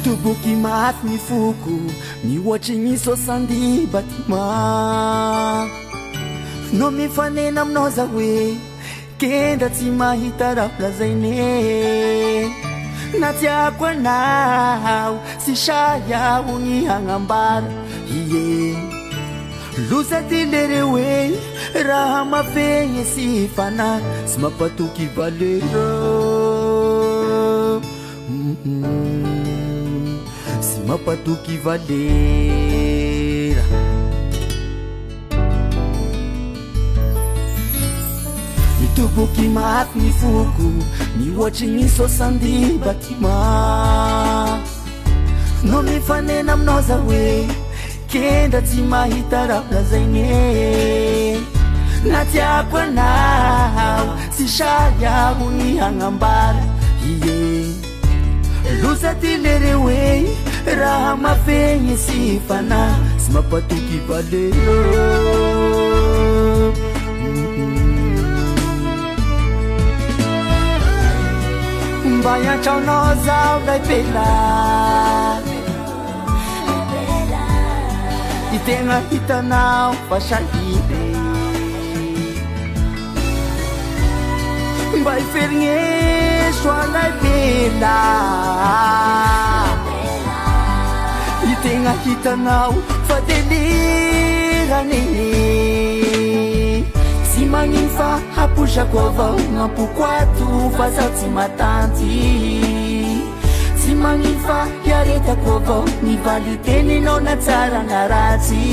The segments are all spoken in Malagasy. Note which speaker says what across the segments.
Speaker 1: Mitoboky maty ny foko mihoatry ny soixante bâtiment no mifanena aminao za hoe kenda tsy mahita raha lazaine na tiako anao sy sayaho ny hagnambara ie loza ty lere hoe raha mafegny sy fana sy mampatoky valera sy mampatoky valera mitoboky maty ny foko mihoatry ny soixante bâtiment no mifanena aminao za hoe kenda tsy mahita raha lazaine na tiako anao sy sayaho ny hagnambara ie loza ty lere hoe raha mafegny sy fana sy mampatoky valera mba iantraonao zaho lay pela itegna hitanao fa sahibe mba iferigneso alay pela itegna hitanao fa delirane sy magnino fa haposako avao nampoko ato fa zaho tsy matanty tsy magnino fa hiaretako avao nivaly teninao na tsara na ratsy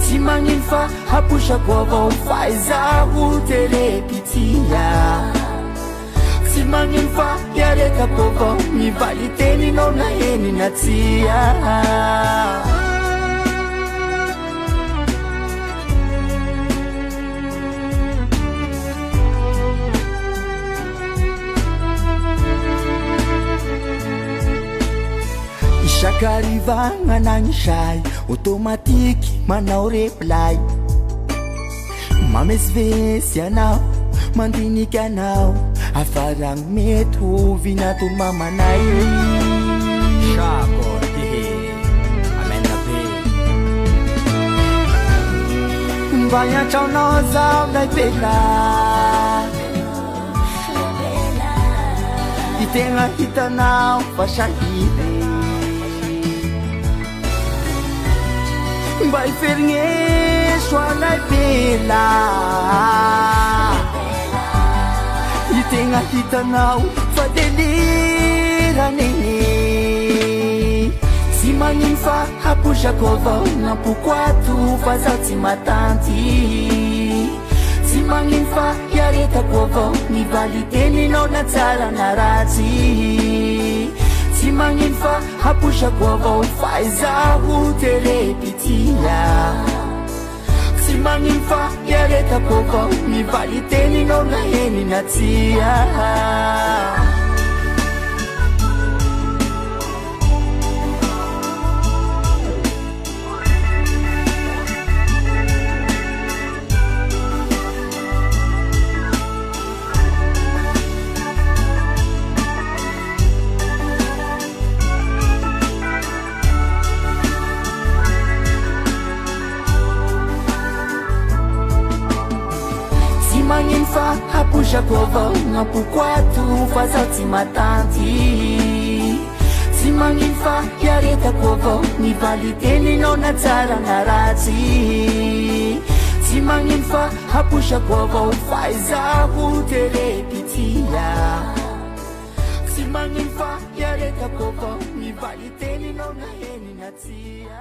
Speaker 1: tsy magnino fa haposako avao fa izaho terepitia tsy magnino fa hiaretako avao nivaly teninao na eny na tsia Sakariva nanisay automatique manao reply mamesivesy anao mandiniky anao afaragny mety hovinatony mamanay
Speaker 2: Shako tehe amena be
Speaker 1: mba iantraonao zaho lay pela itegna hitanao fa sahibe mba iferigneso alay pela itegna hitanao fa delirane sy magnino fa haposako avao nampoko ato fa zaho tsy matanty tsy magnino fa hiaretako avao nivaly teninao na tsara na ratsy tsy magnino fa haposako avao fa izaho terepitia tsy magnino fa hiaretako avao nivaly teninao na eny na tsia magnino fa haposako avao nampoko ato fa zaho tsy matanty tsy magnino fa hiaretako avao nivaly teninao na tsara na ratsy tsy magnino fa haposako avao fa izaho terepitia tsy magnino fa hiaretako avao nivaly teninao na eny na tsia